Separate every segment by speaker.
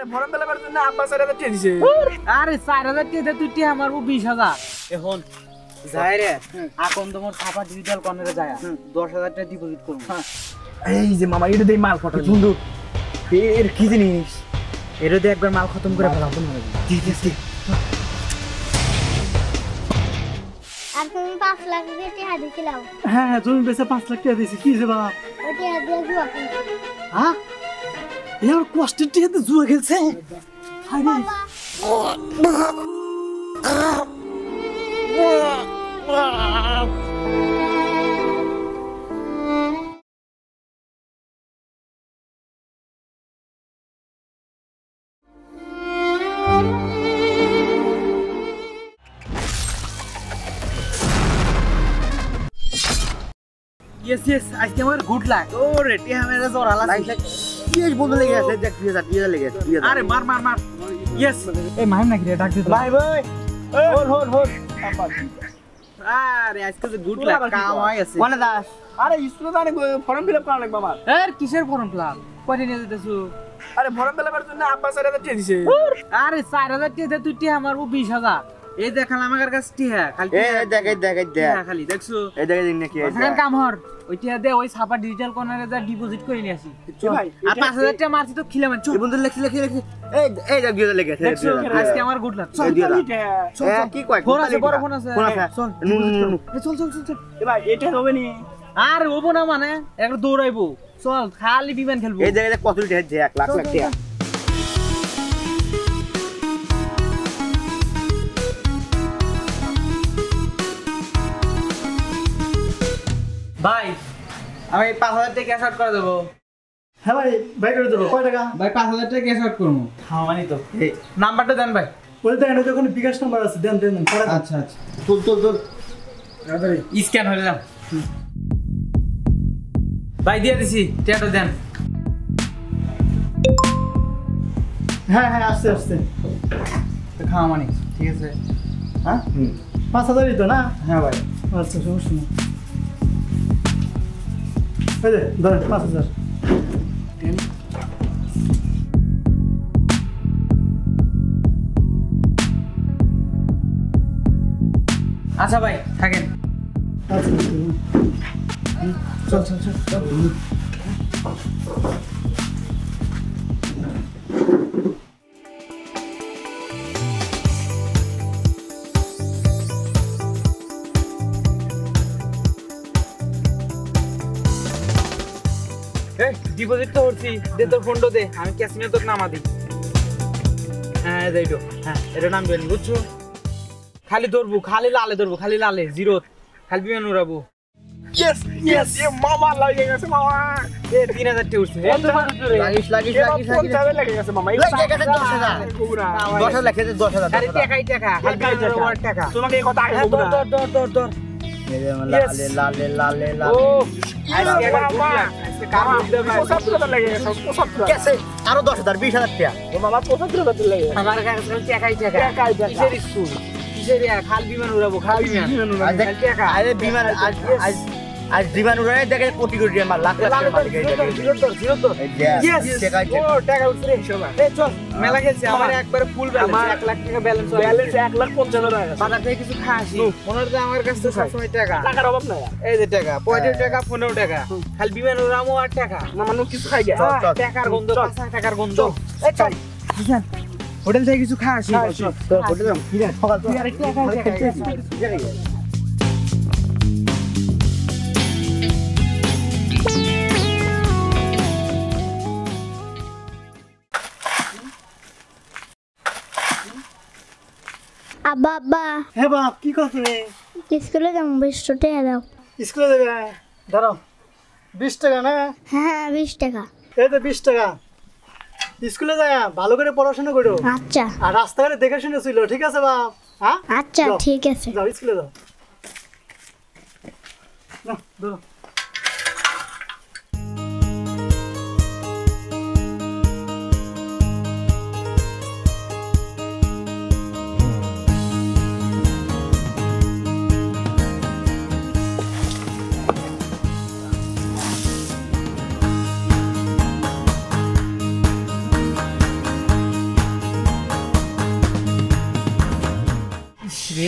Speaker 1: আরে ফর্ম ফিলাপের জন্য আব্বা 4000 টাকা দিছে।
Speaker 2: আরে 4000 টাকা তুই টিয়া মারবো 20000 এখন যাই রে এখন তোমার ছাপা ডিজিটাল কর্নারে যায় 10000 টাকা ডিপোজিট করব।
Speaker 1: এই যে মামা এটা দেই মাল ফটো বন্ধু এর কি জিনিস
Speaker 2: এর দিয়ে একবার মাল খতম করে ফেলাম
Speaker 1: ঠিক আছে
Speaker 3: আর তুমি 5 লাখ দিয়ে টাকা দিছিলাম।
Speaker 1: হ্যাঁ তুমি বেশি 5 লাখ টাকা দিছি কি যে বাবা
Speaker 3: ওই টাকা দিয়ে জুয়া খেলছি।
Speaker 1: হ্যাঁ এর কষ্টের টাকাতে জুয়া খেলছে হায় রে
Speaker 2: यस यस আজকে আমার গুড লাক ও রে টিয়া মেরে জোরালা
Speaker 1: কি এর বন্ধু লেগে আছে দেখ 2000 লেগে আছে
Speaker 2: আরে মার মার মার यस এই মাইম নাকি রে ডাক দে তো
Speaker 1: ভাই ভাই হোল
Speaker 2: আরে আজকে যে গুড লাক কাম হয়ে গেছে
Speaker 1: কোনে দাস আরে স্কুলে জানে ফর্ম ফিলআপ করা লাগবে আমার
Speaker 2: এর কিসের ফর্ম ফিলআপ কয়টা নিয়ে যেতেছু
Speaker 1: আরে ফর্ম ফিলআপের জন্য আব্বা 4000 টাকা দিছে
Speaker 2: আরে 4000 টাকা তুই টিয়া মারবো 20000 এই দেখাল আমার কাছে টিয়া খালি
Speaker 1: এই দেখ
Speaker 2: খালি দেখছো
Speaker 1: এই দেখ নাকি
Speaker 2: ওখানে কাম হর ওই টিয়া দে ওই ছাপা ডিজিটাল কর্নারে যা ডিপোজিট করে নিয়ে আসি
Speaker 1: ভাই
Speaker 2: আর 5000 টাকা মারছি তো খিলাম চল
Speaker 1: বন্ধু লেখি এই দেখ 2000 লেগে আছে
Speaker 2: দেখছো আজকে আমার গুড লাক চল
Speaker 1: চল কি কয়
Speaker 2: ফোন আছে বড় ফোন আছে চল চল
Speaker 1: এ ভাই এটা হবে নি
Speaker 2: আর হবো না মানে একটু দৌড়াইবো চল খালি বিমান খেলবো
Speaker 1: এই জায়গায় কত টাকা দে 1 লাখ টাকা
Speaker 2: ভাই আমি 5000 টাকা ক্যাশ আউট করে দেবো
Speaker 1: হ্যাঁ ভাই ভাই করে দেবো কয় টাকা
Speaker 2: ভাই 5000 টাকা ক্যাশ আউট করবো
Speaker 1: হ্যাঁ মানি তো এই
Speaker 2: নাম্বারটা দেন ভাই
Speaker 1: বলে দেন এটা কোন বিকাশ নাম্বার আছে দেন
Speaker 2: আচ্ছা আচ্ছা
Speaker 1: তুল
Speaker 2: তাড়াতাড়ি স্ক্যান হয়ে যাম ভাই দিয়ে দিছি টাকাটা দেন
Speaker 1: হ্যাঁ আসছে
Speaker 2: খাওয়া মানে ঠিক আছে
Speaker 1: হ্যাঁ 5000ই তো না
Speaker 2: হ্যাঁ ভাই
Speaker 1: আচ্ছা সমস্যা নেই এই যে ধরেন 5000
Speaker 2: আচ্ছা ভাই থাকেন
Speaker 1: চল
Speaker 2: ডিপোজিট তো করছি দে তোর ফোনটা দে আমি ক্যাসিনো তোর নামা দিই হ্যাঁ যাইটো হ্যাঁ এটা নাম দেন বুঝছো খালি ধরবো খালি লালে জিরো খালি বিমান উড়াবো
Speaker 1: ইয়েস এ মামা লাগে গেছে মামা
Speaker 2: এ 3000 টাকা উঠছে
Speaker 1: লাগিস লাগে গেছে মামা লাগে গেছে 10000 লাগে 10000
Speaker 2: আরে টাকাই টাকা খালি বিমান টাকা
Speaker 1: তোমাকে এই কথা আগে বলবো না
Speaker 2: ধর
Speaker 1: লালে
Speaker 2: ও আজকে মামা আজকে কাম দিতে ভাই
Speaker 1: 75000 লাগে গেছে 75000 কেসে আরো 10000 20000 টাকা ও মামা 75000 লাগে
Speaker 2: আমার কাছে টাকাই টাকা কিসের স্কুল কিসের খালি বিমান উড়াবো খালি বিমান টাকা
Speaker 1: আরে বিমান আজ বিমান উড়ায় দেখে কোটি আমার লাখ মালিক
Speaker 2: টাকা উঠছে এই চল মেলা গেছে আমার একবারে ফুল ব্যালেন্স 1 লাখ টাকা ব্যালেন্স
Speaker 1: 1,50,000 টাকা
Speaker 2: বাজার থেকে কিছু খাসি মনে হয় আমার কাছে সব সময়
Speaker 1: টাকার অভাব নাই
Speaker 2: এই যে টাকা 35 টাকা 15 টাকা খালি বিমান উড়ামো আর টাকা
Speaker 1: না মানুষ কিছু খাই গে
Speaker 2: টাকার গন্ধ 5 টাকার গন্ধ এই চল বুঝছেন হোটেল থেকে কিছু খাসি
Speaker 1: তো হোটেল কি রে সকাল তুই
Speaker 2: আরে টাকা
Speaker 3: আব্বা
Speaker 1: হ্যাঁ বাপ কি করছ রে
Speaker 3: স্কুলে যাবো 20 টাকা দাও।
Speaker 1: স্কুলে যাবে দাঁড়াও 20 টাকা না
Speaker 3: হ্যাঁ 20 টাকা।
Speaker 1: এই তো 20 টাকা স্কুলে যায় ভালো করে পড়াশোনা করো
Speaker 3: আচ্ছা
Speaker 1: আর রাস্তাঘাটে দেখে শুনে ছিল ঠিক আছে বাপ হ্যাঁ
Speaker 3: আচ্ছা ঠিক আছে
Speaker 1: যাও স্কুলে যাও না ধরো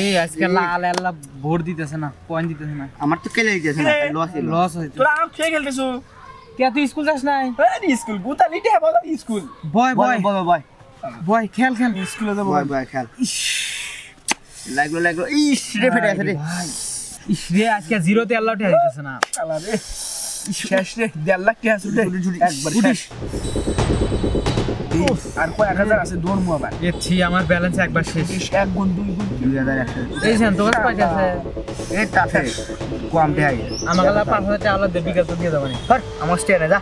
Speaker 2: এই আজকে লাল আল্লাহ ভোট দিতেছে না পয়েন্ট দিতেছে না
Speaker 1: আমার তো কেলে দিতেছে না
Speaker 2: লস হইছে
Speaker 4: তোরা আম খেয়ে খেলতেছো
Speaker 2: কে তুই স্কুল যাস নাই
Speaker 4: স্কুল গুতালি তে বলো স্কুল
Speaker 2: বয় বয়
Speaker 1: বয় বয়
Speaker 2: বয় খেল খেল
Speaker 4: স্কুলে যাবো
Speaker 1: বয় বয় খেল লাগলো ইস রে ফেটে আছে রে
Speaker 2: ইস রে আজকে জিরোতে আল্লাহ উঠে দিতেছে না
Speaker 4: শালা রে শেষ রে 1.5 লাখ টাকা আছে একবার শেষ আর কয় 1000 আছে দৌড়মু আবার
Speaker 2: এছি আমার ব্যালেন্স একবার শেষ
Speaker 4: 1 গুণ 2 গুণ
Speaker 1: 2100
Speaker 2: এই জান তোর কাছে কয়টা আছে
Speaker 1: এই তাতে কম দেয়
Speaker 2: আমাকে আল্লাহ 5000 টাকা আল্লাহ দেবি তো দিয়ে দেবানি
Speaker 1: ধর আমার স্টেনে যা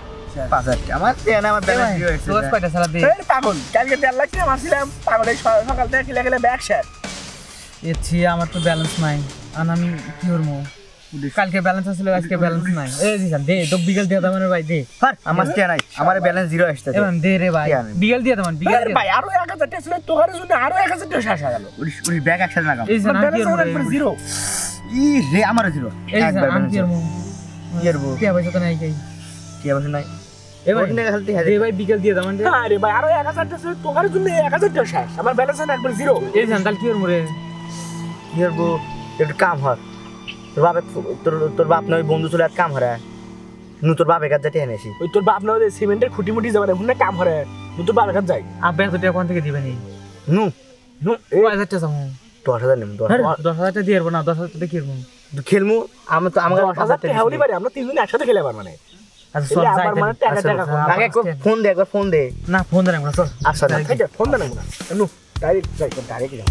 Speaker 1: 5000 আমার স্টেনে আমার ব্যালেন্স জিরো
Speaker 2: তোর কাছে কয়টা সালা দে
Speaker 4: এই পাগল কালকে 1.5 লাখ টাকা মারছিলাম পাগল এই সকাল থেকে খেলে গেলে ব্যাগ শেষ
Speaker 2: এছি আমার তো ব্যালেন্স নাই আর আমি কি করবো কালকে ব্যালেন্স আছিল আজকে ব্যালেন্স নাই এই দিছান দে তো বিকেল দিয়ে দাও ভাই দে
Speaker 1: ধর আমার স্টেনে নাই আমার ব্যালেন্স জিরো আসছে
Speaker 2: এমন দে রে ভাই বিকেল দিয়ে দাও বিকেল
Speaker 4: আরে ভাই আরো 1000 টাকা ছিল তোর জন্য আরো 1000 টাকা শেষ হয়ে গেল
Speaker 1: ওই ব্যাগ একসাথে লাগাম
Speaker 2: এই জান আমি কি করবো
Speaker 4: একবার জিরো
Speaker 1: ই রে আমারও জিরো
Speaker 2: এই জান আমি কি করবো
Speaker 1: কি করবো
Speaker 2: কি পয়সা তো নাই কাই
Speaker 1: কি অবশ্য নাই
Speaker 2: এবার
Speaker 1: ওখানে খালি
Speaker 2: দে ভাই বিকেল দিয়ে দাও মানে
Speaker 4: আরে ভাই আরো 1000 টাকা ছিল তোর জন্য 1000 টাকা শেষ আমার ব্যালেন্স একবার জিরো
Speaker 2: এই জান তাহলে কি করবো রে
Speaker 1: কি করবো একটু কাম হর তোর বাপ না ওই বন্ধু চলে এক কাম হরে নু তোর বাপের কাছে যেতে এনেছি
Speaker 4: ওই তোর বাপ না ওই সিমেন্টের খুঁটি মুটি যাবে না হুনে কাম করে তোর বাপের কাছে যাই
Speaker 2: আব্বা এত টাকা কোন থেকে দিবেন এই
Speaker 1: নু নু
Speaker 2: 5000 টাকা সামু
Speaker 1: 10,000 নেব
Speaker 2: 10,000 টাকা দিয়ে না 10,000 টাকা কি করবো
Speaker 1: খেলমু আমি তো আমাকে
Speaker 4: 10,000 টাকা হলি পারি আমরা তিনজন একসাথে খেলে পার মানে
Speaker 2: আচ্ছা সব যাই
Speaker 4: আমার মানে টাকা টাকা
Speaker 1: আগে ফোন দে একবার ফোন দে
Speaker 2: না ফোন দেন আমরা চল
Speaker 1: আচ্ছা
Speaker 4: আচ্ছা ফোন দে না নু ডাইরেক্ট যাই ডাইরেক্ট যাও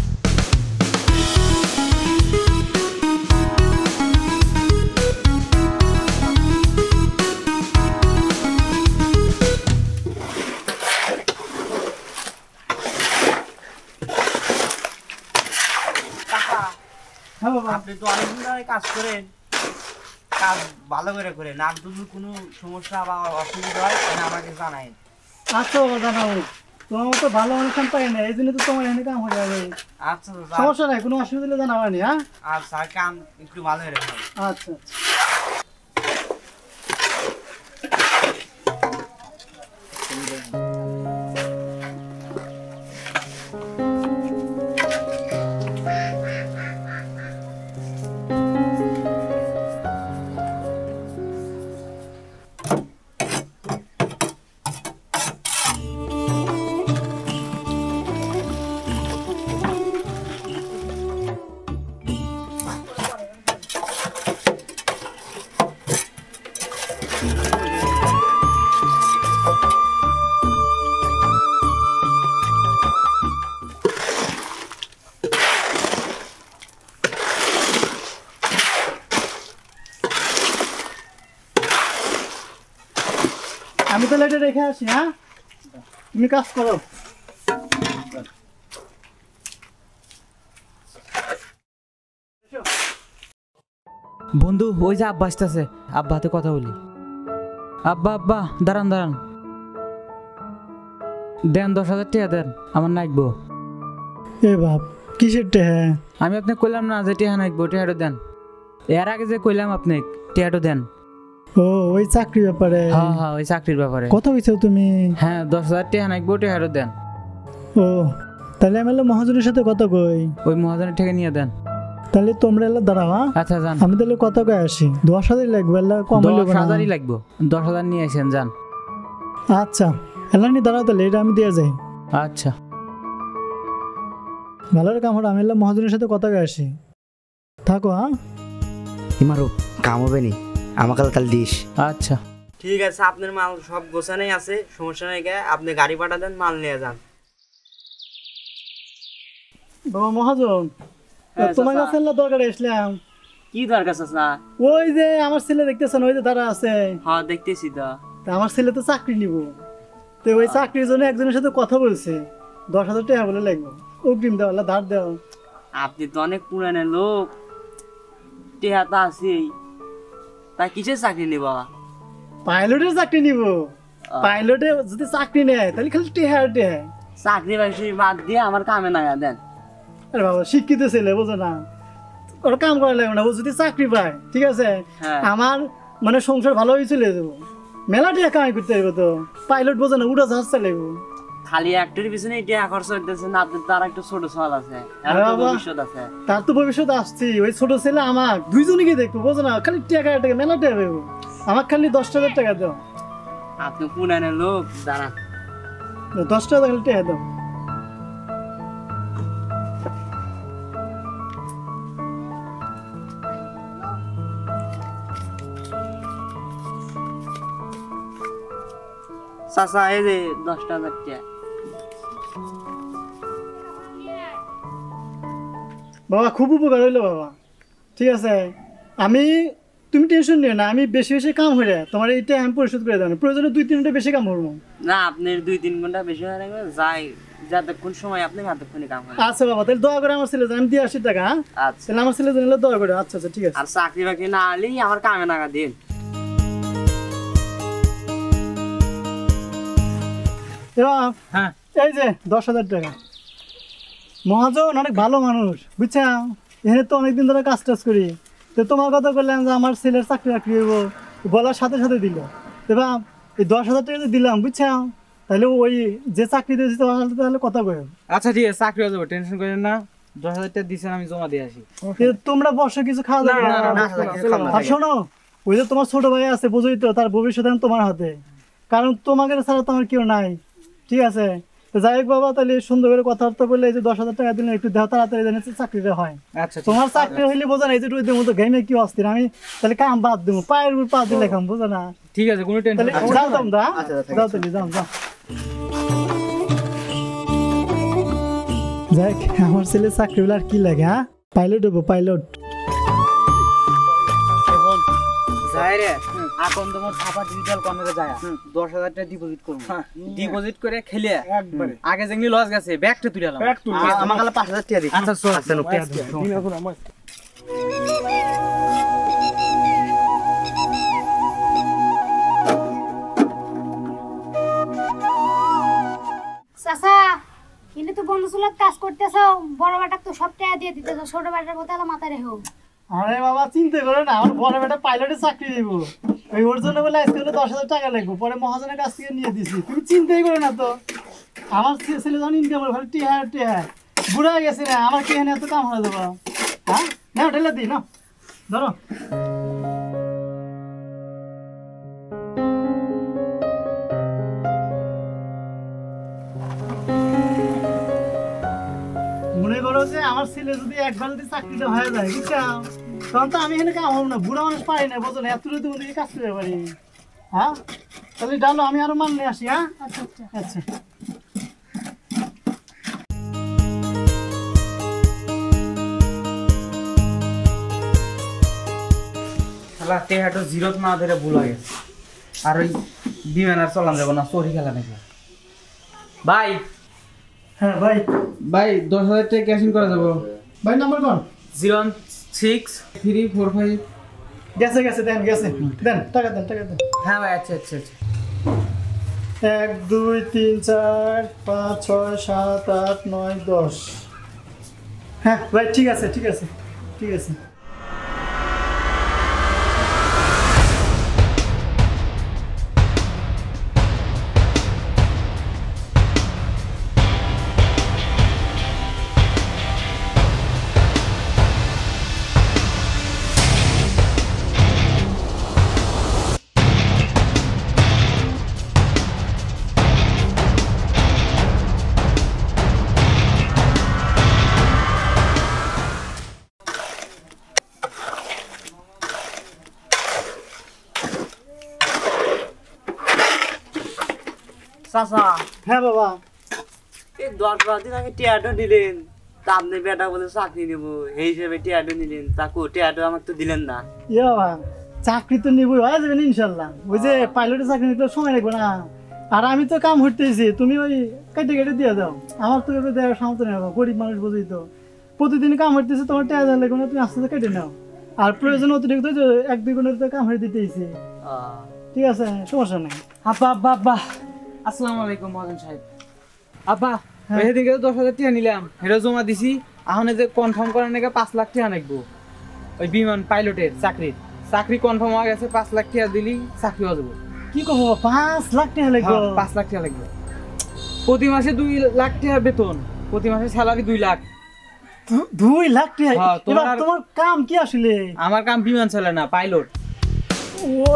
Speaker 1: আপনি তো অনেকদিন ধরে কাজ করেন কাজ ভালো করে করেন আর যদি কোনো সমস্যা বা অসুবিধা হয় তাহলে আমাকে জানাই
Speaker 5: আচ্ছা জানাবো তোমার মতো ভালো অনুষ্ঠান পাই না এই জন্য তো তোমার এখানে কাম হয়ে যাবে
Speaker 1: আচ্ছা
Speaker 5: সমস্যা নাই কোনো অসুবিধা হলে জানাবানি হ্যাঁ
Speaker 1: আচ্ছা কাম একটু ভালো করে করেন
Speaker 5: আচ্ছা আচ্ছা আমি তাহলে এটা রেখে আসি হ্যাঁ তুমি কাজ করো
Speaker 2: বন্ধু ওই যে আব্বা আসতেছে আব্বা হাতে কথা বলি আব্বা আব্বা দাঁড়ান দাঁড়ান দেন 10,000 টাকা দেন আমার নাকবো
Speaker 5: এ বাপ কিসের টেহা
Speaker 2: আমি আপনি কইলাম না যে টেহা নাকবো টেহাটো দেন এর আগে যে কইলাম আপনি টেহাটো দেন
Speaker 5: ও ওই চাকরির ব্যাপারে
Speaker 2: হ্যাঁ হ্যাঁ ওই চাকরির ব্যাপারে
Speaker 5: কথা বলছো তুমি
Speaker 2: হ্যাঁ 10,000 টাকা নাকবো টেহাটো দেন
Speaker 5: ও তাহলে আমি এলো মহাজনের সাথে কথা কই
Speaker 2: ওই মহাজনের থেকে নিয়ে দেন
Speaker 5: তাহলে তোমরা এলো দাঁড়াও হ্যাঁ
Speaker 2: আচ্ছা যান
Speaker 5: আমি তাহলে কথা কয়ে আসি 10,000 লাগবে এলা কম হইলো না
Speaker 2: 10,000ই লাগবো 10,000 নিয়ে আসেন যান
Speaker 5: আচ্ছা এলা নি দাঁড়াও তাহলে এটা আমি দিয়ে যাই
Speaker 2: আচ্ছা
Speaker 5: ভালো কাম হলো আমি এলো মহাজনের সাথে কথা কয়ে আসি থাকো হ্যাঁ
Speaker 1: ইমারো কাম হবে নি আমাকে তাহলে দিস
Speaker 2: আচ্ছা
Speaker 6: ঠিক আছে আপনার মাল সব গোছানোই আছে সমস্যা নেই আপনি গাড়ি পাঠা দেন মাল নিয়ে যান
Speaker 5: বাবা মহাজন তোমার কাছে এলা দরকারে আসলাম
Speaker 6: কি দরকার চাচা
Speaker 5: ওই যে আমার ছেলে দেখতেছেন ওই যে তারা আছে
Speaker 6: হ্যাঁ দেখতেছি তো
Speaker 5: তা আমার ছেলে তো চাকরি নিব তো ওই চাকরির জন্য একজনের সাথে কথা বলছে 10,000 টাকা বলে লাগবে অগ্রিম দেওয়া ধার দেওয়া
Speaker 6: আপনি তো অনেক পুরানো লোক টেহা তো আছেই তা কিসের চাকরি নেবা
Speaker 5: পাইলটের চাকরি নিব পাইলটে যদি চাকরি নেয় তাহলে খালি টেহা টেহা
Speaker 6: চাকরি বাকরি বাদ দিয়ে আমার কামে নাগা দেন
Speaker 5: আরে বাবা শিক্ষিত ছেলে বোঝো না ওর কাম করা লাগবে না ও যদি চাকরি পায় ঠিক আছে
Speaker 6: হ্যাঁ।
Speaker 5: আমার মানে সংসার ভালোই চলে যাবো মেলা টেহা কামাই করতে পারবো তো পাইলট বোঝো না উড়া জাহাজ চালাইবো
Speaker 6: খালি একটার পিছনে টাকা খরচ হইতেছে না, আপনার তার একটা ছোট ছোয়াল আছে, এর তো
Speaker 5: বাবা।
Speaker 6: ভবিষ্যৎ আছে।
Speaker 5: তার তো ভবিষ্যৎ আসছি, ওই ছোট ছেলে আমার দুইজনকে দেখবো, বোঝো না? খালি টাকা টাকা মেলা টাকা পাবো, আমার খালি 10,000 টাকা দাও,
Speaker 6: আপনি পুরানের লোক, দাঁড়ান।
Speaker 5: 10,000 খালি টাকা দাও।
Speaker 6: চাচা এই যে 10,000 টাকা।
Speaker 5: বাবা খুব উপকার হইলো বাবা, ঠিক আছে। তুমি টেনশন নিও না, আমি বেশি বেশি কাম হইলে তোমার এইটা আমি পরিশোধ করে দেবো, প্রয়োজনে 2-3 ঘন্টা বেশি কাম করবো।
Speaker 6: না আপনার 2-3 ঘন্টা বেশি হয়ে গেলে যাই, যতক্ষণ সময় আপনি ততক্ষণই কাম হয়।
Speaker 5: আচ্ছা বাবা, তাহলে দয়া করে আমার ছেলে আমি দিয়ে 80 টাকা, হ্যাঁ?
Speaker 6: আচ্ছা,
Speaker 5: তাহলে আমার ছেলে জানলে দয়া করে। আচ্ছা আচ্ছা ঠিক আছে।
Speaker 6: আর চাকরি বাকরি না হলেই আমার কামে নাগা দিন।
Speaker 5: এবার
Speaker 2: হ্যাঁ
Speaker 5: এই যে 10,000 টাকা, মহাজন অনেক ভালো মানুষ, বুঝছা? এখানে তো অনেকদিন ধরে কাজ টাজ করি, তো তোমার কথা বললাম যে আমার ছেলের চাকরি বাকরি হইব, বলার সাথে সাথে দিল। এবার এই 10,000 টাকা দিলাম, বুঝছা? তাহলে ওই যে চাকরি দিয়েছি তোমার সাথে তাহলে কথা কই।
Speaker 2: আচ্ছা ঠিক আছে, চাকরি হয়ে যাবো, টেনশন করেন না। 10,000 টাকা দিছেন, আমি জমা দিয়ে আসি।
Speaker 5: তোমরা বসে কিছু খাওয়া দাওয়া করো। আর শোনো, ওই যে তোমার ছোট ভাই আছে, বুঝোই তো, তার ভবিষ্যৎ এখন তোমার হাতে, কারণ তোমাকে ছাড়া তো আমার কেউ নাই, ঠিক আছে? তো যাই হোক বাবা, তাহলে সুন্দর করে কথাবার্তা বললে এই যে 10,000 টাকা দিলে একটু দেহ তাড়াতাড়ি জানি চাকরিটা হয়।
Speaker 2: আচ্ছা
Speaker 5: তোমার চাকরি হইলে বোঝা না, এই যে রোদের মতো ঘেমে কি অস্থির, আমি তাহলে কাম বাদ দেবো, পায়ের উপর পা দিলে খাম, বোঝা না?
Speaker 2: ঠিক আছে, কোনো টেনশন
Speaker 5: তাহলে যাও তোমরা, যাও তাহলে যাও যাও। যাক, আমার ছেলে চাকরি হলে আর কি লাগে, হ্যাঁ? পাইলট হবো, পাইলট।
Speaker 2: যাই রে, এখন তোমার ছাপা ডিজিটাল কর্নারে যায় 10,000 টাকা ডিপোজিট করবো, ডিপোজিট করে খেলে
Speaker 5: একবারে
Speaker 2: আগে যেগুলি লস গেছে ব্যাগটা তুলে এলাম।
Speaker 1: আমার কাছে 5,000 টাকা দিই।
Speaker 2: আচ্ছা চল,
Speaker 3: চাচা, কিন্তু তো বন্ধু চুলার কাজ করতেছ, বড় বেটা তো সব টাকা দিয়ে দিতেছ, ছোট বেটার মতো এলা মাথা রেখো।
Speaker 5: আরে বাবা চিন্তা করো না, আমার বড় বেটা পাইলটের চাকরি দিব, ওই ওর জন্য বলে আজকে 10,000 টাকা লাগবে, পরে মহাজনের কাছ থেকে নিয়ে দিছি। তুমি চিন্তাই করো না তো, আমার ছেলে যখন ইনকাম করে ভালো টিহা বুড়া হয়ে গেছে না, আমার কি এখানে এত কাম হয়ে যাবো, হ্যাঁ? না ঢেলে দিই না, ধরো। মনে করো যে আমার ছেলে যদি একবার যদি চাকরিটা হয়ে যায়, বুঝছো, তখন তো আমি এখানে কাম হবো না, বুড়া মানুষ পারি না, বোঝো না? এত তুমি কাজ করতে পারি, হ্যাঁ? তাহলে ডালো, আমি আরো মাল নিয়ে আসি, হ্যাঁ? আচ্ছা আচ্ছা আচ্ছা।
Speaker 2: খেলা টেহাটো জিরোত না ধরে ভুল হয়ে গেছে, আর ওই বিমান আর চলান যাবো না, চোরি খেলা নাকি। ভাই
Speaker 5: হ্যাঁ ভাই,
Speaker 2: ভাই 10,000 টাকা ক্যাশ ইন করা যাবো।
Speaker 5: ভাই নাম্বার কোন?
Speaker 2: 06345।
Speaker 5: গেছে গেছে, দেন গেছে, দেন টাকা দেন, টাকা দেন।
Speaker 2: হ্যাঁ ভাই, আচ্ছা আচ্ছা আচ্ছা।
Speaker 5: 1 2 3 4 5 6 7 8 9 10। হ্যাঁ ভাই, ঠিক আছে ঠিক আছে ঠিক আছে।
Speaker 6: চাচা,
Speaker 5: হ্যাঁ বাবা,
Speaker 6: এই 10-12 দিন আগে টিয়াটো দিলেন, তা আপনি বেটা বলে চাকরি নেবো, এই হিসেবে টিয়াটো নিলেন, তা টিয়াটো আমাকে তো দিলেন না।
Speaker 5: ইয়া বাবা, চাকরি তো নিবই, হয়ে যাবেন ইনশাল্লাহ। ওই যে পাইলটের চাকরি নিতে সময় লাগবে না, আর আমি তো কাম হইতেছি, তুমি ওই কেটে কেটে দিয়ে দাও, আমার তো এবার দেওয়ার সামর্থ্য নেই বাবা, গরিব মানুষ বুঝি তো, প্রতিদিন কাম হইতেছে, তোমার টাকা দেওয়া লাগবে না, তুমি আস্তে আস্তে কেটে নাও, আর প্রয়োজন অতিরিক্ত 1-2 গুণের তো কাম হয়ে দিতেইছি, ঠিক আছে? সমস্যা নেই।
Speaker 2: আব্বা আব্বা আব্বা, আসসালামু আলাইকুম মহাজন সাহেব। আব্বা ওই সেদিনকে তো 10,000 টাকা নিলাম, এটা জমা দিছি, এখন যে কনফার্ম করার নাকি 5 লাখ টাকা নাকবো, ওই বিমান পাইলটের চাকরি কনফার্ম হয়ে গেছে, 5 লাখ টাকা দিলি চাকরি হয়ে যাবো।
Speaker 5: কি কব, 5 লাখ টাকা লাগবে?
Speaker 2: 5 লাখ টাকা লাগবে। প্রতি মাসে 2 লাখ টাকা বেতন, প্রতি মাসে স্যালারি 2 লাখ।
Speaker 5: 2 লাখ টাকা?
Speaker 2: হ্যাঁ,
Speaker 5: এবার তোমার কাম কি আসলে?
Speaker 2: আমার কাম বিমান চালা না, পাইলট।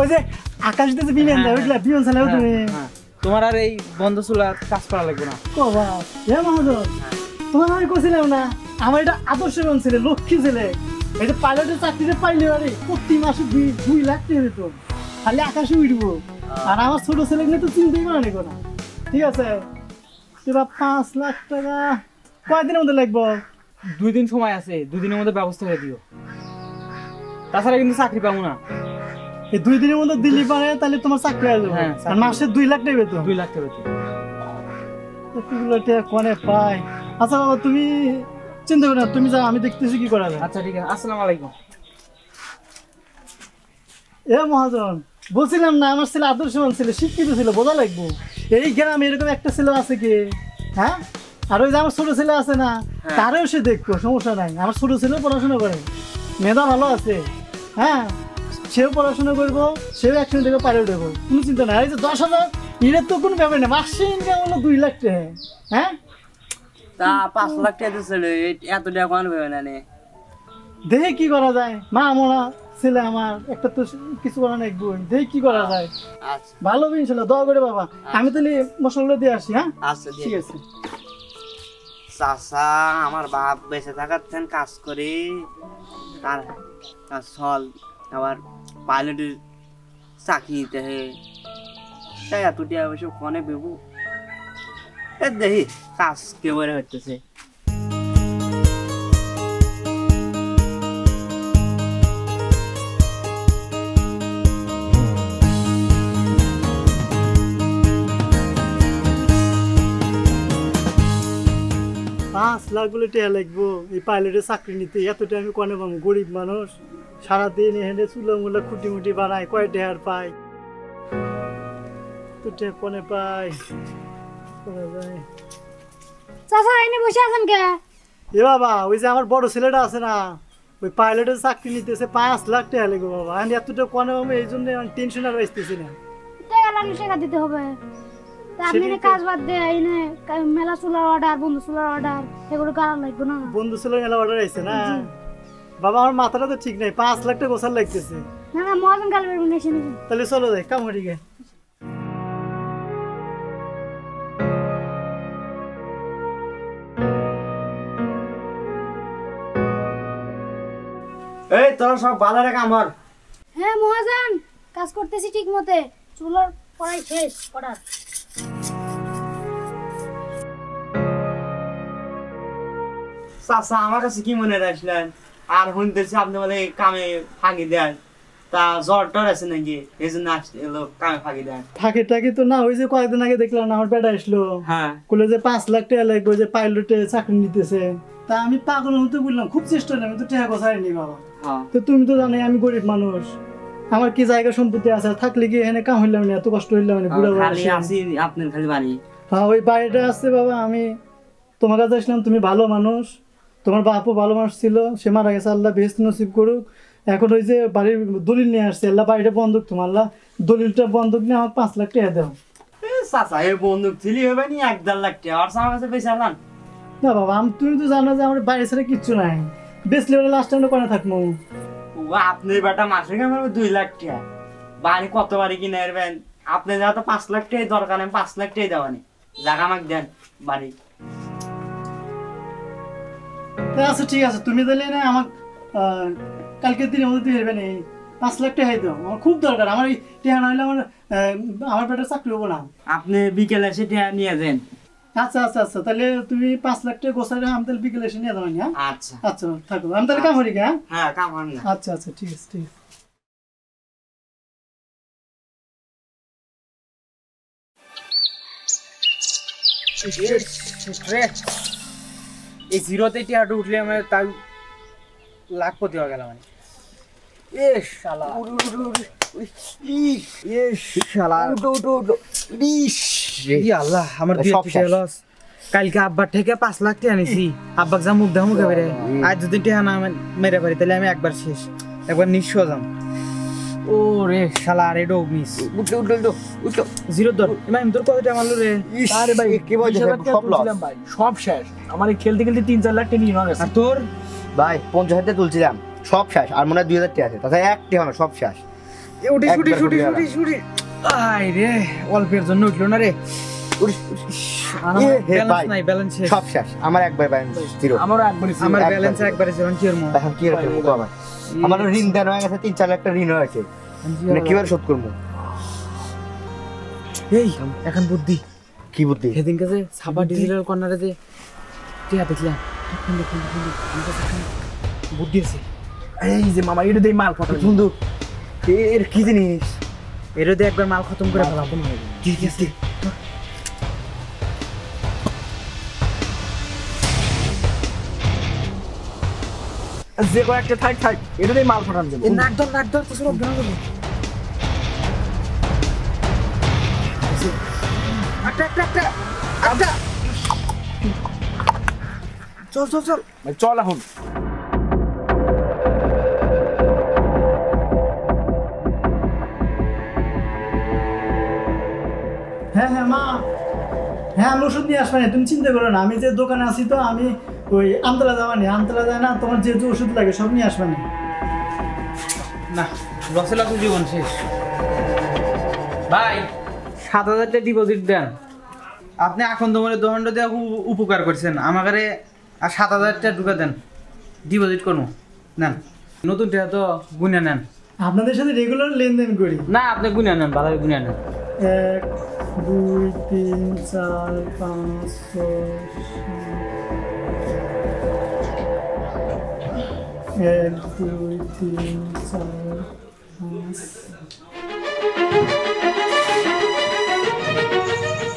Speaker 5: ওই যে আকাশ দিয়ে যে বিমান যায়, ওইগুলা বিমান চালাও তুমি?
Speaker 2: হ্যাঁ, তোমার আর এই বন্ধ চুলা কাজ করা লাগবে না।
Speaker 5: বাবা এ মহাজন, তোমার আমি কইছিলাম না আমার এটা আদর্শবান ছেলে, লক্ষ্মী ছেলে। এই যে পাইলটের চাকরিতে পাইলে আরে প্রতি মাসে 2 লাখ টাকা দিত, খালি আকাশে উঠবো। আর আমার ছোট ছেলে নিয়ে তো চিন্তাই করে না কোনো। ঠিক আছে, এবার 5 লাখ টাকা কয়দিনের মধ্যে লাগবো?
Speaker 2: 2 দিন সময় আছে, 2 দিনের মধ্যে ব্যবস্থা করে দিও, তাছাড়া কিন্তু চাকরি পাবো না।
Speaker 5: এই 2 দিনের মধ্যে দিলি পারে তাহলে তোমার চাকরি হয়ে যাবে।
Speaker 2: হ্যাঁ,
Speaker 5: আর মাসে 2 লাখ টাকা বেতন।
Speaker 2: 2 লাখ টাকা বেতন।
Speaker 5: এতগুলো টাকা কোনে পাই? আচ্ছা বাবা তুমি চিন্তা করো না, তুমি যাও, আমি দেখতেছি কি করা যায়।
Speaker 2: আচ্ছা ঠিক আছে, আসসালামু আলাইকুম।
Speaker 5: এ মহাজন, বলছিলাম না আমার ছেলে আদর্শবান ছেলে, শিক্ষিত ছিল, বোঝা লাগবো। এই গ্রামে এরকম একটা ছেলে আছে কি? হ্যাঁ, আর ওই যে আমার ছোট ছেলে আছে না, তারও সে দেখবো, সমস্যা নাই। আমার ছোট ছেলেও পড়াশোনা করে, মেধা ভালো আছে। হ্যাঁ, সেও পড়াশোনা করবো, সেও একসঙ্গে দেখবো, পাইলট হবো, কোনো চিন্তা নাই। এই যে 10,000 এর তো কোনো ব্যাপার নেই, মাসে ইনকাম হলো 2 লাখ টাকা। হ্যাঁ,
Speaker 6: তা 5 লাখ টাকা দিছিল, এত টাকা কোন ভেবে না নে।
Speaker 5: দেখে কি করা যায়। মা মোনা ছেলে আমার, একটা তো কিছু করা নাই, বই দেখে কি করা যায়।
Speaker 6: আচ্ছা
Speaker 5: ভালো হবে ইনশাল্লাহ, দোয়া করে বাবা। আমি তাহলে মশলাগুলো দিয়ে আসি। হ্যাঁ
Speaker 6: আচ্ছা
Speaker 5: ঠিক আছে।
Speaker 6: চাচা আমার বাপ বেঁচে থাকার থেন কাজ করে, তার চল আবার পাইলটের চাকরি নিতে হে, তাই এত টাকা অবশ্য কনে বেবু দেখি কাজ কেবারে হইতেছে।
Speaker 5: পাঁচ লাখ বলে টাকা লাগবো এই পাইলটের চাকরি নিতে, এতটা আমি কনে পাবো? গরিব মানুষ, সারাদিন এখানে চুলা মুলা খুঁটি মুটি বানায়, কয় টাকার পাই? তো টাকা কনে পাই করা যায়?
Speaker 3: চাচা এনে বসে আছেন কে?
Speaker 5: এ বাবা, ওই যে আমার বড় ছেলেটা আছে না, ওই পাইলটের চাকরি নিতেছে, 5 লাখ টাকা লাগবে বাবা। আমি এতটা কনে পাবো, এই জন্য আমি টেনশন আর আসতেছি না।
Speaker 3: টাকা লাগলে টাকা দিতে হবে। তা আপনি
Speaker 5: সেটাই
Speaker 3: এনে
Speaker 5: তো।
Speaker 3: কাজ বাদ দিয়ে এনে মেলা চুলার অর্ডার, বন্ধু চুলার অর্ডার, এগুলো করা লাগবে না?
Speaker 5: বন্ধু ছেলে মেলা অর্ডার আইছে না বাবা, আমার মাথাটা তো ঠিক নাই, 5 লাখ টাকা গোছার লাগতেছে।
Speaker 3: না না, মহাজন কাল বেরবেন এসে নিবেন।
Speaker 5: তাহলে চলো যাই কাম হয়ে গে।
Speaker 6: এই তোরা সব ভালো রেখে আমার
Speaker 3: হ্যাঁ মহাজন, কাজ করতেছি ঠিক মতে, চুলার পড়াই শেষ অর্ডার।
Speaker 6: চাচা আমার কাছে কি মনে রাখলেন? আর শুনতেছি আপনি বলে কামে ফাঁকি দেন, তা জ্বর টর আছে নাকি এই জন্য এলো কামে ফাঁকি দেন?
Speaker 5: থাকে টাকে তো না, ওই যে কয়েকদিন আগে দেখলাম না আমার বেটা আসলো,
Speaker 6: হ্যাঁ
Speaker 5: বলে যে 5 লাখ টাকা লাগবে, যে পাইলটে চাকরি নিতেছে। তা আমি পাগল হতে বললাম, খুব চেষ্টা করলাম, আমি তো টাকা গোছাইনি বাবা।
Speaker 6: হ্যাঁ
Speaker 5: তো তুমি তো জানোই আমি গরিব মানুষ, আমার কি জায়গা সম্পত্তি আছে, থাকলে কি এখানে কাম হইলাম না, এত কষ্ট হইলাম না বুড়া
Speaker 6: খালি
Speaker 5: বয়সে।
Speaker 6: আসি আপনার খালি বাড়ি।
Speaker 5: হ্যাঁ, ওই বাড়িটা আছে বাবা। আমি তোমার কাছে আসলাম, তুমি ভালো মানুষ, তোমার বাপও ভালো মানুষ ছিল, সে মারা গেছে, আল্লাহ বেহেশত নসিব করুক। এখন ওই যে বাড়ির দলিল নিয়ে আসছে, আল্লাহ বাড়িটা বন্ধক, তোমার আল্লাহ দলিলটা বন্ধক নিয়ে আমাকে 5 লাখ টাকা দাও।
Speaker 6: চাচা এই বন্দুক ছিলি হবে নি 1-1.5 লাখ টাকা, আর আমার কাছে পয়সা আনলাম
Speaker 5: না বাবা, তুমি তো জানো যে আমার বাড়ি ছাড়া কিচ্ছু নাই, বেসলে ওরা লাস্ট টাইমটা করে থাকবো।
Speaker 6: আপনি বেটা মাসে আমার 2 লাখ টাকা, বাড়ি কত বাড়ি কিনে আসবেন আপনি? যা তো 5 লাখ টাকা দরকার, আমি 5 লাখ টাকা দেওয়ানি, জায়গা আমাকে দেন বাড়ি।
Speaker 5: আচ্ছা ঠিক আছে, তুমি তাহলে না আমাকে কালকের দিনের মধ্যে দিয়ে দেবেন, এই 5 লাখ টাকাই দাও, আমার খুব দরকার। আমার এই টাকা না হলে আমার বেটার চাকরি হবো না।
Speaker 6: আপনি বিকেলে এসে টাকা নিয়ে যান।
Speaker 5: আচ্ছা আচ্ছা আচ্ছা, তাহলে তুমি 5 লাখ টাকা গোছাই রাখো, আমি তাহলে বিকেলে এসে নিয়ে যাবো। হ্যাঁ
Speaker 6: আচ্ছা
Speaker 5: আচ্ছা, থাকো, আমি তাহলে কাম করি। হ্যাঁ
Speaker 6: হ্যাঁ কাম হয় না।
Speaker 5: আচ্ছা আচ্ছা, ঠিক আছে ঠিক আছে।
Speaker 2: এই জিরোতে টিয়াটা উঠলে আমার তাই লাখপতি হয়ে গেলাম। আল্লাহ, আমার কালকে আব্বার থেকে 5 লাখ টাকা নিছি, আব্বাক যা মুখ দেওয়া মুখে বেড়ে, আজ যদি টাকা না মেরে পারি তাহলে আমি একবার শেষ, একবার নিঃস্ব যাম। ও রে শালা আরে ডো মিস
Speaker 6: উঠো
Speaker 2: জিরো ধর ইমাম তোর কত টাকা মারলো রে
Speaker 4: আরে ভাই
Speaker 6: কি বলছিস
Speaker 4: 20,000 টাকা
Speaker 6: সব লস
Speaker 4: তুলছিলাম ভাই সব শেষ আমার এই খেলতে খেলতে 3-4 লাখ টাকা নিয়ে গেছে
Speaker 2: আর তোর
Speaker 6: ভাই 50,000 টাকা তুলছিলাম সব শেষ আর মনে হয় 2,000 টাকা আছে তাছাড়া একটি হবে সব শেষ
Speaker 2: উঠি শুটি
Speaker 6: একবার
Speaker 2: শুটি
Speaker 6: উঠে
Speaker 2: শুটি শুটি আই রে অল্পের জন্য উঠলো না রে
Speaker 6: ভাই
Speaker 2: নাই ব্যালেন্স
Speaker 6: সব শেষ আমার একবার ব্যালেন্স জিরো
Speaker 4: আমারও একবারই ছিল।
Speaker 2: আমার
Speaker 6: একবার।
Speaker 2: ব্যালেন্স একবারে ছিল কি এর মো
Speaker 6: এখন কি রাখবো আমার আমার ঋণ দেন হয়ে গেছে 3-4 লাখ টাকা ঋণ হয়েছে মানে কিভাবে শোধ করবো
Speaker 2: এই এখন বুদ্ধি
Speaker 6: কি বুদ্ধি
Speaker 2: সেদিন কাছে সাবা ডিজিটাল কর্নারে যে টিয়া দেখলাম বুদ্ধি আছে
Speaker 4: এই যে মামা এটা দেই মাল ফটো
Speaker 6: বন্ধু এর কি জিনিস
Speaker 2: এর দিয়ে একবার মাল খতম করে ফেলাম
Speaker 6: ঠিক আছে
Speaker 4: যে কয়েকটা থাক এটা দেই মাল ফটান যাবে
Speaker 2: নাক ধর তো সব গান বলে
Speaker 4: চল ভাই চল এখন
Speaker 5: হ্যাঁ হ্যাঁ মা হ্যাঁ আমি ওষুধ নিয়ে আসবো না তুমি চিন্তা করো না আমি যে দোকানে আছি তো আমি ওই আমতলা যাওয়া নি আমতলা যায় না তোমার যেহেতু ওষুধ লাগে সব নিয়ে আসবে না
Speaker 2: না লসে লসে জীবন শেষ ভাই 7,000 টাকা ডিপোজিট দেন আপনি এখন তো মনে দোকানটা দিয়ে উপকার করছেন আমাকে আর 7,000 টাকা ঢুকে দেন ডিপোজিট করবো নেন নতুন টাকা তো গুনে নেন
Speaker 5: আপনাদের সাথে রেগুলার লেনদেন করি
Speaker 2: না আপনি গুনে নেন ভালো গুনে নেন
Speaker 5: 1 2 3 4 5 6 1 2 3 4 5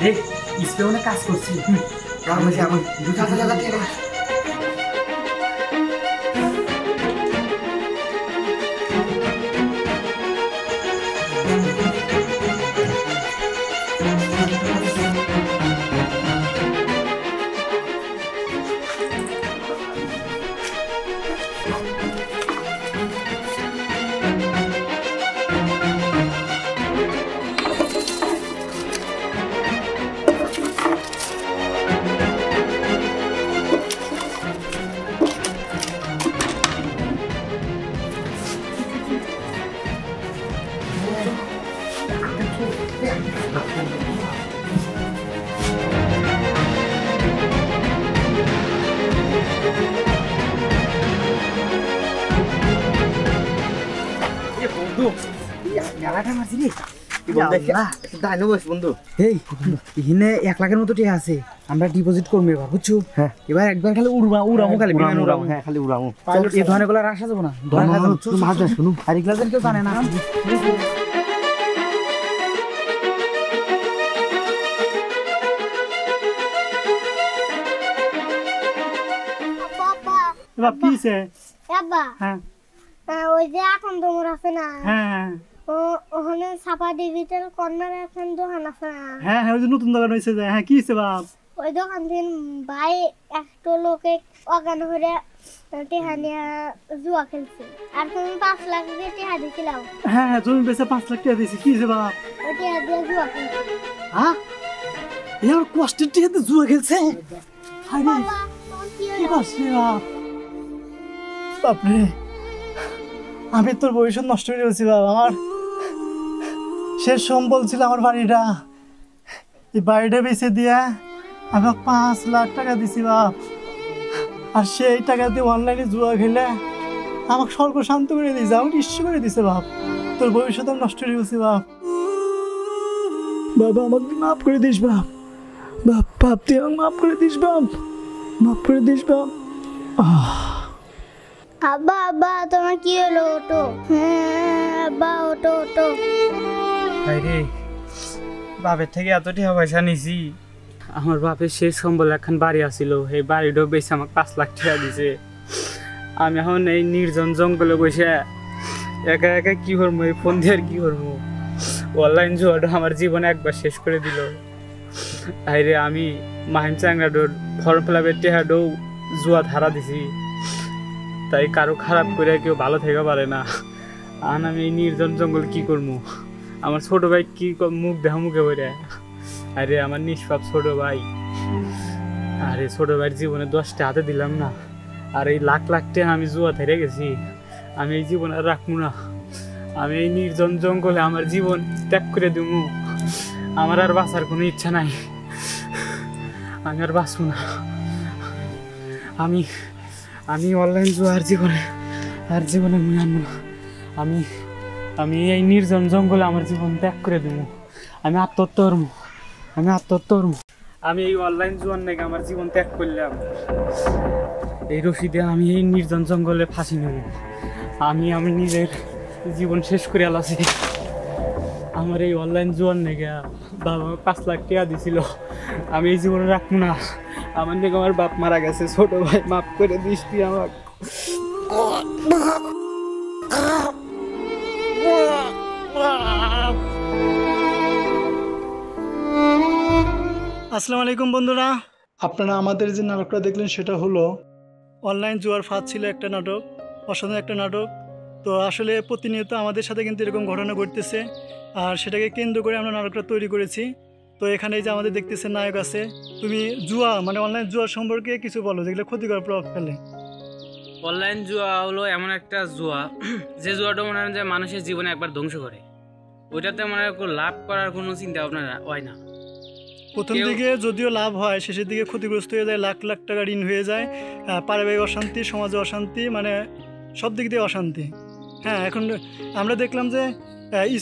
Speaker 2: এই স্পেনে কাজ করছি
Speaker 6: আমার 2,000 টাকা
Speaker 2: মেলাটা মারছি রে
Speaker 6: দাইনো বস বন্ধু
Speaker 2: এই এখানে 1 লাখের মতো টাকা আছে আমরা ডিপোজিট করবো এবার বুঝছো
Speaker 6: হ্যাঁ।
Speaker 2: এবার একবার খালি উড়ামো খালি বিমান উড়ামো
Speaker 6: হ্যাঁ খালি উড়ামো
Speaker 2: এই ধরনের গুলো রাখা যাবো না
Speaker 6: শুনুন
Speaker 2: আর এগুলা যেন কেউ জানে না
Speaker 5: এবার পিছে
Speaker 3: আব্বা
Speaker 5: হ্যাঁ
Speaker 3: ওই যে এখন তোমার আছে না
Speaker 5: হ্যাঁ
Speaker 3: ওখানে সাপা ডিজিটাল কর্নার এখন দোকান আছে না
Speaker 5: হ্যাঁ হ্যাঁ ওই যে নতুন দোকান হয়েছে যে হ্যাঁ কি হয়েছে বাপ
Speaker 3: ওই দোকান থেকে ভাই একটা লোকে অজ্ঞান হয়ে টেহা নিয়ে জুয়া খেলছে আর তুমি 5 লাখ দিয়ে টেহা দিছিলাম
Speaker 5: হ্যাঁ হ্যাঁ জমি বেচে 5 লাখ টাকা দিয়েছি কি হয়েছে বাপ
Speaker 3: ওই টেহা দিয়ে জুয়া খেলছে
Speaker 5: হ্যাঁ এর কষ্টের টিকে জুয়া খেলছে হায় রে
Speaker 3: বাবা তোমার কি
Speaker 5: কি
Speaker 3: হলো
Speaker 5: করছিস বাপ বাপরে আমি তোর ভবিষ্যৎ নষ্ট করে দিয়েছি বাপ আমার শেষ সম্বল ছিল আমার বাড়িটা এই বাড়িটা বেচে দিয়া আমাকে 5 লাখ টাকা দিছি বাপ আর সেই টাকা দিয়ে অনলাইনে জুয়া খেলে আমাকে স্বর্গ শান্ত করে দিয়েছে আমাকে ইস্যু করে দিছে বাপ তোর ভবিষ্যৎ আমি নষ্ট করে দিয়েছি বাপ বাবা আমাকে মাফ করে দিস বাপ বাপ বাপ তুই আমাকে মাফ করে দিস বাপ মাফ করে দিস বাপ
Speaker 3: আব্বা আব্বা তোমার কি হলো ওটো হ্যাঁ আব্বা ওটো
Speaker 2: রে বাপের থেকে এত টাকা পয়সা নিছি আমার বাপের শেষ সম্বল এখন বাড়ি আসিল এই বাড়িটাও বেশি আমাকে 5 লাখ টাকা দিছে আমি এখন এই নির্জন জঙ্গলে বসে একা একা কি করবো এই ফোন দিয়ে আর কি করবো অনলাইন জুয়াটা আমার জীবনে একবার শেষ করে দিল আরে আমি মাহিম চাংরাডোর ফর্ম ফিলাপের টেহাডো জুয়া ধারা দিছি তাই কারো খারাপ করে কেউ ভালো থেকে পারে না আর আমি এই নির্জন জঙ্গল কি করবো? আমার ছোট ভাই কি মুখ দেখা মুখে বলে, আরে আমার নিষ্পাপ ছোট ভাই, আরে ছোট ভাইয়ের জীবনে 10টা হাতে দিলাম না, আর এই লাখ লাখ টাকা আমি জুয়া হেরে গেছি, আমি এই জীবন আর রাখবো না। আমি এই নির্জন জঙ্গলে আমার জীবন ত্যাগ করে দেবো। আমার আর বাঁচার কোনো ইচ্ছা নাই, আমি আর বাঁচবো না। আমি অনলাইন জুয়ার জীবনে মুই আনবো না। আমি এই নির্জন জঙ্গলে আমার জীবন ত্যাগ করে দেবো। আমি আত্মহত্যা করবো। আমি এই অনলাইন জুয়ার নাকি আমার জীবন ত্যাগ করলাম, এই রশিদে আমি এই নির্জন জঙ্গলে ফাঁসি নেব। আমি নিজের জীবন শেষ করে আলাছি। আমার এই অনলাইন জুয়ার নাকি বাবা 5 লাখ টাকা দিছিল, আমি এই জীবনে রাখবো না। আমার নাকি আমার বাপ মারা গেছে, ছোট ভাই মাফ করে দিস তুই আমাকে।
Speaker 5: আসসালামু আলাইকুম বন্ধুরা, আপনারা আমাদের যে নাটকটা দেখলেন সেটা হলো অনলাইন জুয়ার ফাঁদ ছিল একটা নাটক, অসাধারণ একটা নাটক। তো আসলে প্রতিনিয়ত আমাদের সাথে কিন্তু এরকম ঘটনা ঘটতেছে, আর সেটাকে কেন্দ্র করে আমরা নাটকটা তৈরি করেছি। তো এখানে যে আমাদের দেখতেছেন নায়ক আছে, তুমি জুয়া মানে অনলাইন জুয়া সম্পর্কে কিছু বলো যেগুলো ক্ষতিকর প্রভাব ফেলে।
Speaker 2: অনলাইন জুয়া হলো এমন একটা জুয়া যে জুয়াটা মনে হয় যে মানুষের জীবনে একবার ধ্বংস করে, ওইটাতে মানে লাভ করার কোনো চিন্তা ভাবনা হয় না।
Speaker 5: প্রথম দিকে যদিও লাভ হয়, শেষের দিকে ক্ষতিগ্রস্ত হয়ে যায়, লাখ লাখ টাকা ঋণ হয়ে যায়, পারিবারিক অশান্তি, সমাজে অশান্তি, মানে সব দিক দিয়ে অশান্তি। হ্যাঁ, এখন আমরা দেখলাম যে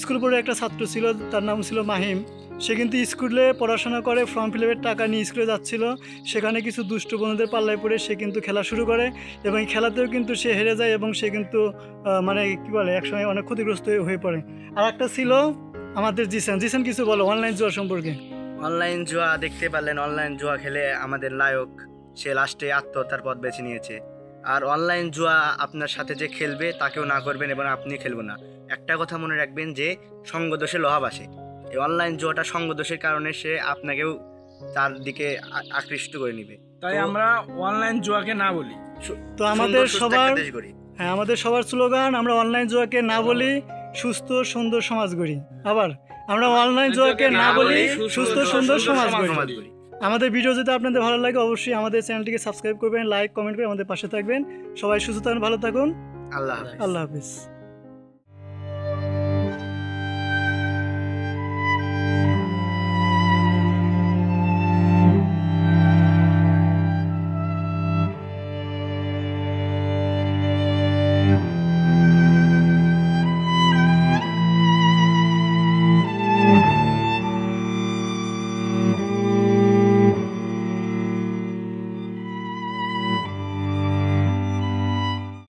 Speaker 5: স্কুল পড়ে একটা ছাত্র ছিল, তার নাম ছিল মাহিম। সে কিন্তু স্কুলে পড়াশোনা করে, ফর্ম ফিল আপের টাকা নিয়ে স্কুলে যাচ্ছিল, সেখানে কিছু দুষ্ট বন্ধুদের পাল্লায় পড়ে সে কিন্তু খেলা শুরু করে, এবং খেলাতেও কিন্তু সে হেরে যায়, এবং সে কিন্তু মানে কী বলে একসময় অনেক ক্ষতিগ্রস্ত হয়ে পড়ে। আর একটা ছিল আমাদের জিসান কিছু বলো অনলাইন জুয়া সম্পর্কে।
Speaker 1: অনলাইন জুয়া দেখতে পারলেন, অনলাইন জুয়া খেলে আমাদের নায়ক সে লাস্টে আত্মহত্যার পথ বেছে নিয়েছে। আর অনলাইন জুয়া আপনার সাথে যে খেলবে তাকেও না করবেন এবং আপনি খেলবেন না। একটা কথা মনে রাখবেন যে সঙ্গদোষে লোহাব আসে। এই অনলাইন জুয়াটা সঙ্গদোষের কারণে সে আপনাকেও তার দিকে আকৃষ্ট করে নিবে।
Speaker 4: তাই আমরা অনলাইন জুয়াকে না বলি।
Speaker 5: তো আমাদের সবার স্লোগান, আমরা অনলাইন জুয়াকে না বলি, সুস্থ সুন্দর সমাজ গড়ি। আবার আমরা অনলাইন জুয়াকে না বলি, সুস্থ সুন্দর সমাজ গড়ি। আমাদের ভিডিও যদি আপনাদের ভালো লাগে অবশ্যই আমাদের চ্যানেলটিকে সাবস্ক্রাইব করবেন, লাইক কমেন্ট করে আমাদের পাশে থাকবেন। সবাই সুস্থ থাকুন, ভালো থাকুন,
Speaker 1: আল্লাহ হাফেজ।
Speaker 5: আল্লাহ হাফিজ।